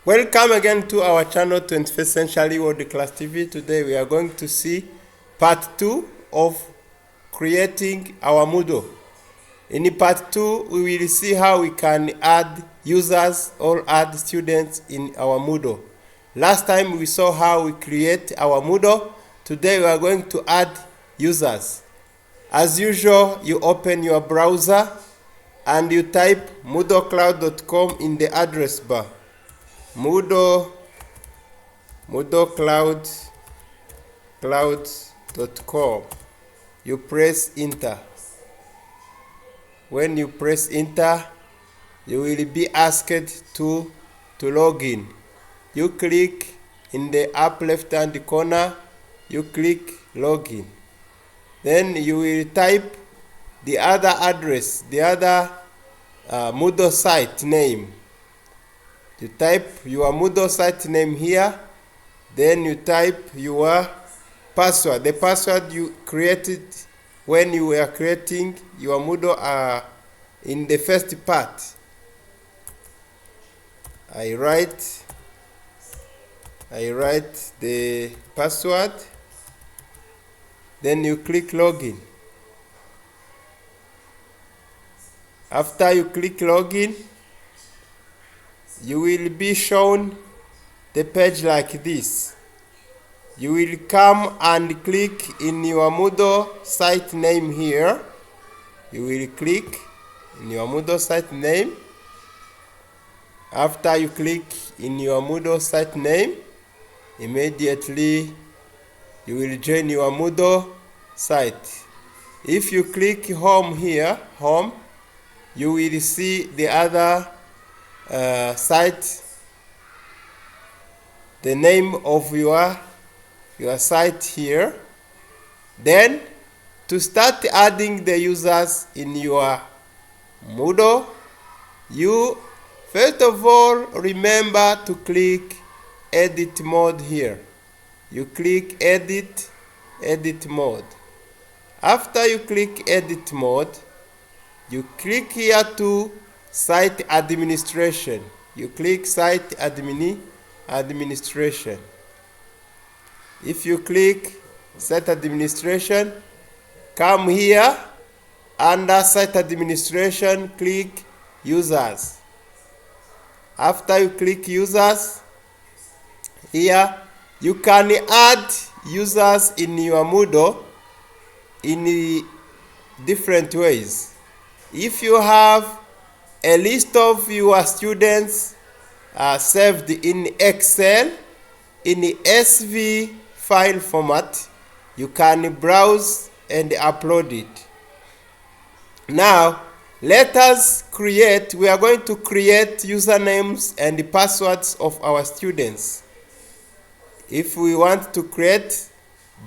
Welcome again to our channel 21st Century World Class TV. Today we are going to see part 2 of creating our Moodle. In part 2 we will see how we can add users or add students in our Moodle. Last time we saw how we create our Moodle. Today we are going to add users. As usual, you open your browser and you type moodlecloud.com in the address bar. moodlecloud.com. You press enter. When you press enter, you will be asked to log in. You click in the upper left hand corner, you click login. Then you will type the other address, the other Moodle site name. You type your Moodle site name here, then you type your password, the password you created when you were creating your Moodle in the first part. I write the password, then you click login. After you click login, you will be shown the page like this. You will come and click in your Moodle site name here. You will click in your Moodle site name. After you click in your Moodle site name, immediately you will join your Moodle site. If you click home here, home, you will see the other site, the name of your site here. Then to start adding the users in your Moodle, you first of all remember to click edit mode here. You click edit mode. After you click edit mode, you click here to site administration. You click site administration. If you click site administration, come here under site administration, click users. After you click users, here you can add users in your Moodle in different ways. If you have a list of your students saved in Excel in the SV file format, you can browse and upload it. Now let us create, we are going to create usernames and passwords of our students. If we want to create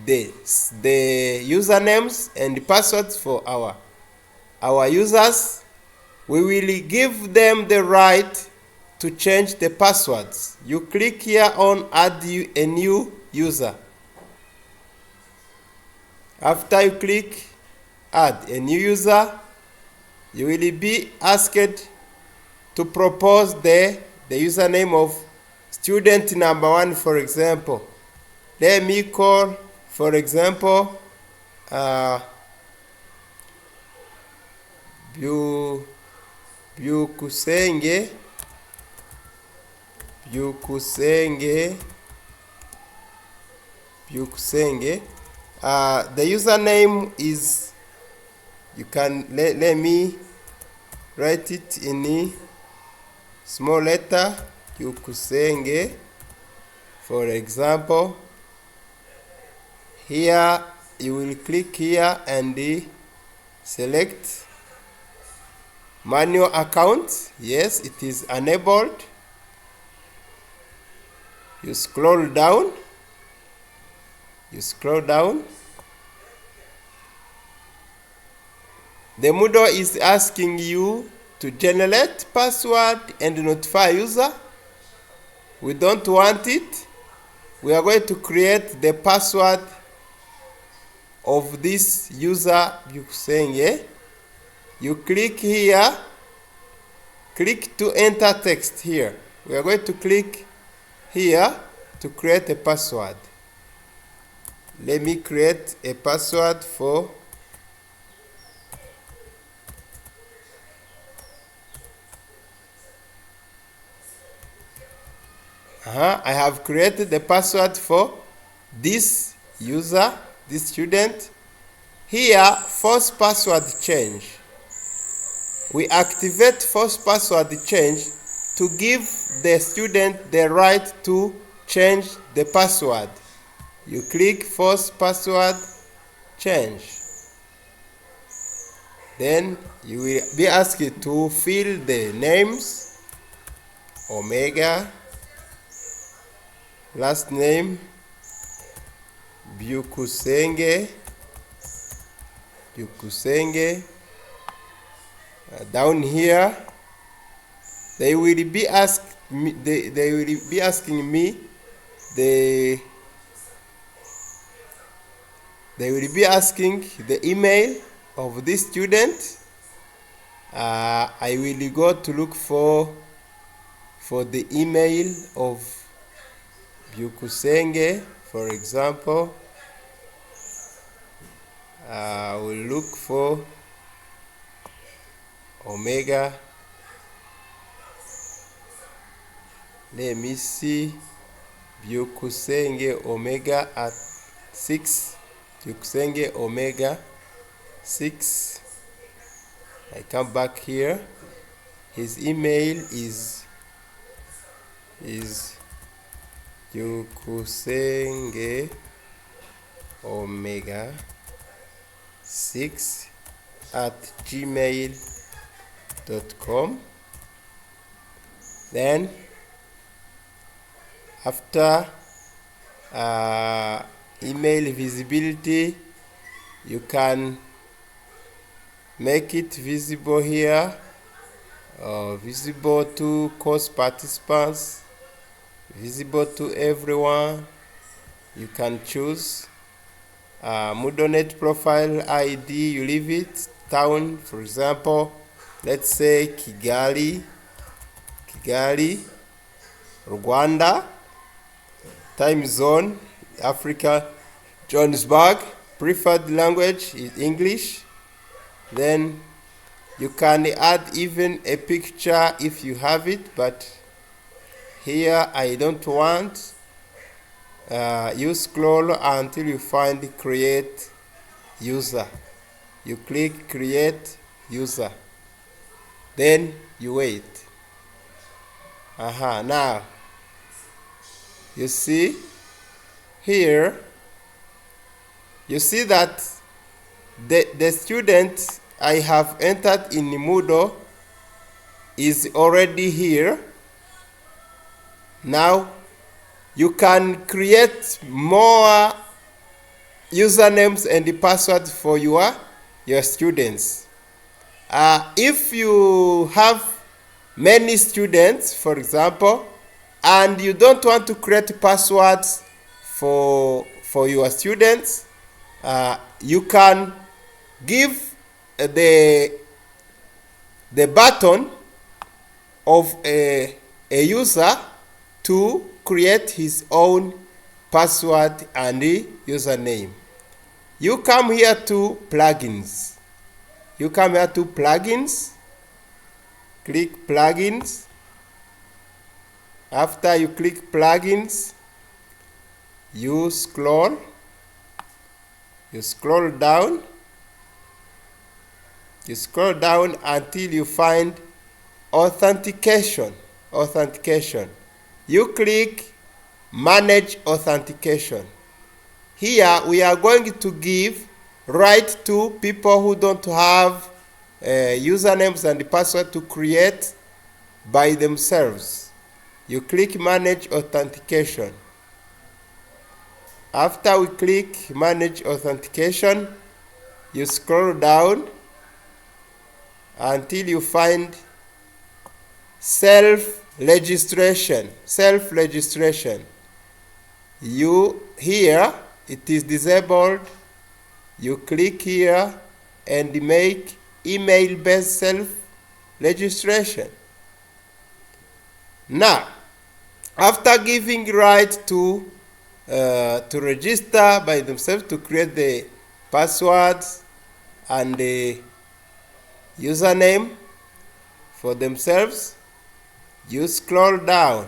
the usernames and passwords for our users, we will give them the right to change the passwords. You click here on add a new user. After you click add a new user, you will be asked to propose the username of student number 1, for example. Let me call, for example, Byukusenge. The username is, you can let me write it in small letter, Byukusenge. For example, here you will click here and select manual account. Yes, it is enabled. You scroll down. The Moodle is asking you to generate password and notify user. We don't want it. We are going to create the password of this user Byukusenge. You click here, click to enter text here. We are going to click here to create a password. Let me create a password for I have created the password for this user, this student. Here, force password change. We activate force password change to give the student the right to change the password. You click force password change. Then you will be asked to fill the names, Omega, last name, Byukusenge, down here, they will be asking me the email of this student. I will go to look for the email of Byukusenge, for example. I will look for Omega. Let me see Byukusenge Omega at 6. Byukusenge Omega 6. I come back here. His email is Byukusenge Omega 6 at gmail.com. Then after email visibility, you can make it visible here, visible to course participants, visible to everyone. You can choose MOODLE profile ID, you leave it, town, for example, let's say Kigali, Rwanda, time zone, Africa, Johannesburg, preferred language is English. Then you can add even a picture if you have it, but here I don't want. You scroll until you find create user. You click create user. Then you wait. Now you see here, you see that the student I have entered in Moodle is already here. Now you can create more usernames and the password for your students. If you have many students, for example, and you don't want to create passwords for your students, you can give the button of a user to create his own password and the username. You come here to plugins. Click plugins. After you click plugins, you scroll down. You scroll down until you find authentication. You click manage authentication. Here we are going to give right to people who don't have usernames and the password to create by themselves. You click manage authentication. After we click manage authentication, you scroll down until you find self-registration. Here it is disabled. You click here and make email-based self-registration. Now, After giving right to register by themselves, to create the passwords and the username for themselves, you scroll down.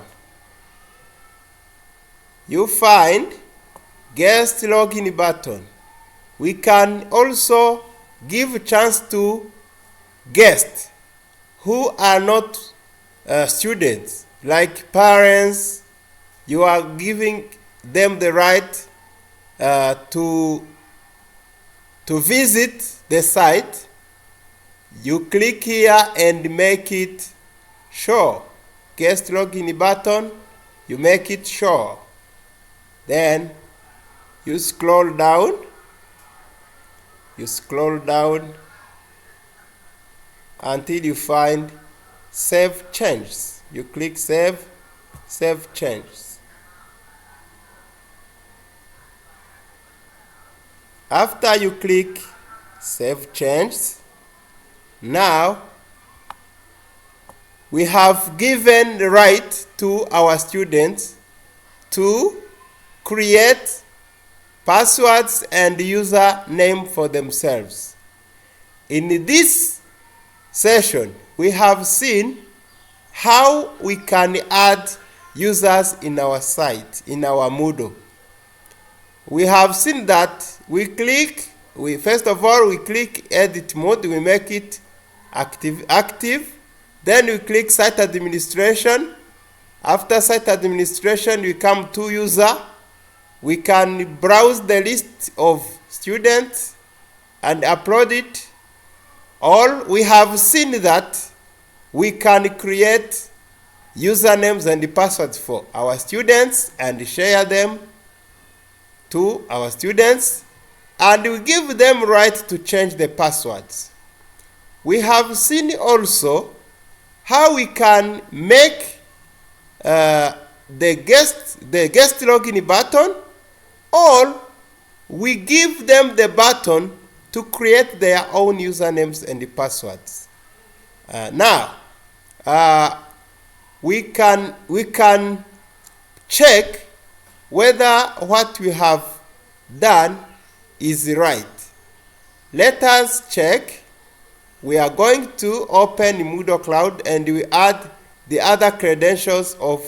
You find guest login button. We can also give a chance to guests who are not students, like parents. You are giving them the right to visit the site. You click here and make it show. Guest login button, you make it show. Then you scroll down. You scroll down until you find Save Changes. You click Save Changes. After you click Save Changes, now we have given the right to our students to create passwords and username for themselves. In this session, we have seen how we can add users in our site, in our Moodle. We have seen that first of all, we click Edit Mode, we make it active. Then we click Site Administration. After Site Administration, we come to User. We can browse the list of students and upload it. We have seen that we can create usernames and passwords for our students and share them to our students, and we give them right to change the passwords. We have seen also how we can make the guest login button, or we give them the button to create their own usernames and passwords. Now we can check whether what we have done is right. Let us check. We are going to open Moodle Cloud and we add the other credentials of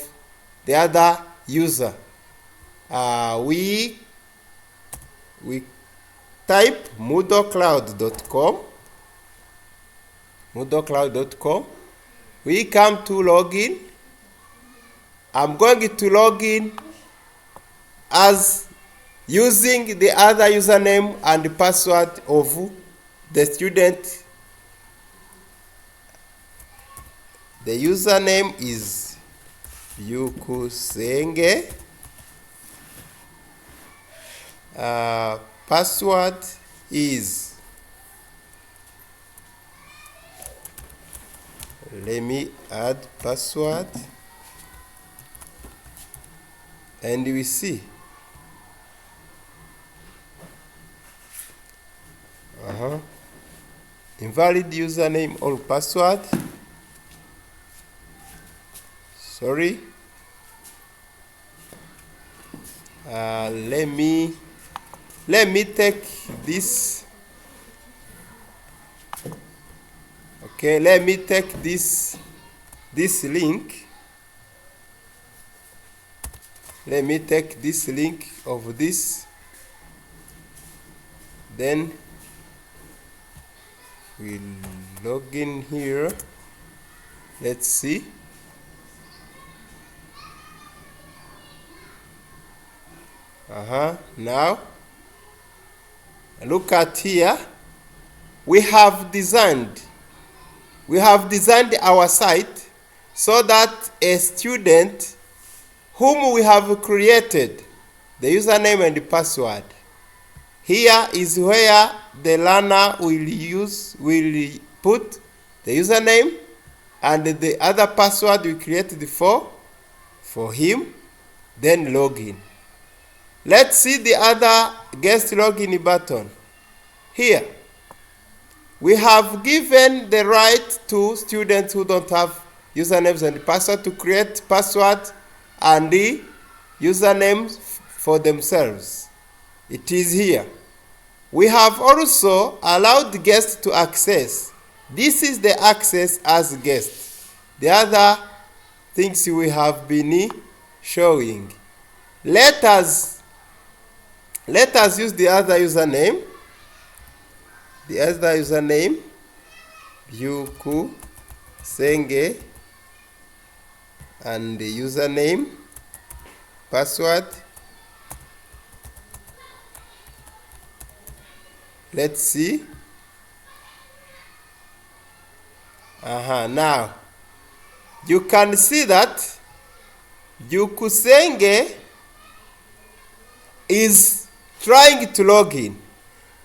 the other user. We type moodlecloud.com. moodlecloud.com. We come to login. I'm going to log in as using the other username and password of the student. The username is Byukusenge. Password is, let me add password, and we see invalid username or password. Sorry. Let me take this. Okay, let me take this link. Let me take this link of this. Then we log in here. Let's see. Now look at here. We have designed our site so that a student whom we have created the username and the password, here is where the learner will put the username and the other password we created for him, then login. Let's see the other guest login button. Here, we have given the right to students who don't have usernames and password to create password and the usernames for themselves. It is here. We have also allowed guests to access. This is the access as guest. The other things we have been showing. Let us use the other username. The other username, Byuku Senge, and the username, password. Let's see. Now you can see that Byuku Senge is trying to log in.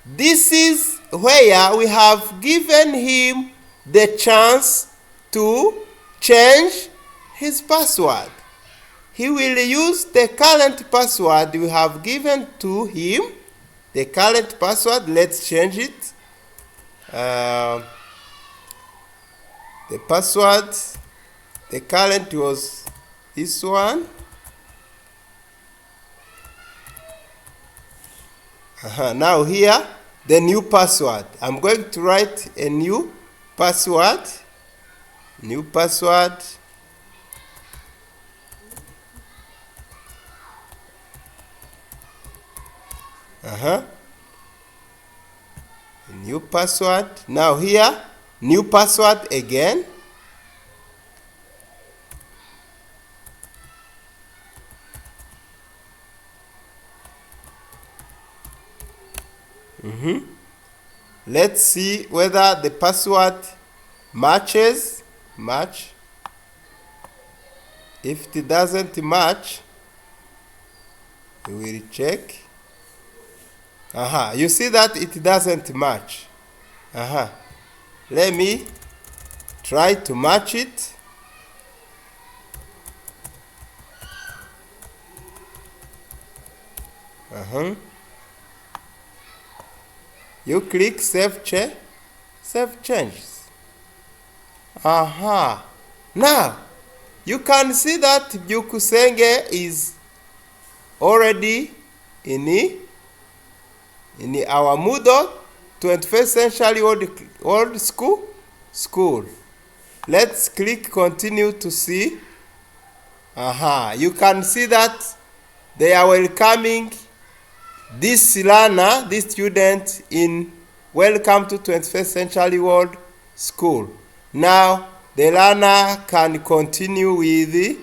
This is where we have given him the chance to change his password. He will use the current password we have given to him. The current password, let's change it. The password, the current was this one. Now here, the new password. I'm going to write a new password. New password. New password. Now here, new password again. Let's see whether the password matches. Match. If it doesn't match, we will check. You see that it doesn't match. Let me try to match it. You click save changes. Now you can see that Byuku Senge is already in our Moodle 21st Century World School. Let's click continue to see. You can see that they are welcoming this learner, this student in Welcome to 21st Century World School. Now the learner can continue with the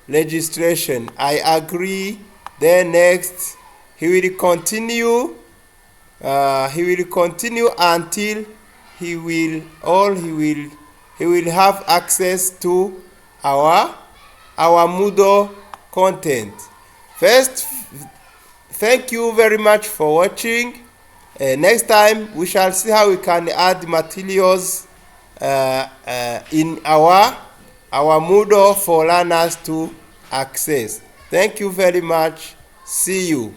registration. I agree. Then next, he will continue. He will continue until he will have access to our Moodle content. First, thank you very much for watching. Next time we shall see how we can add materials in our Moodle for learners to access. Thank you very much. See you.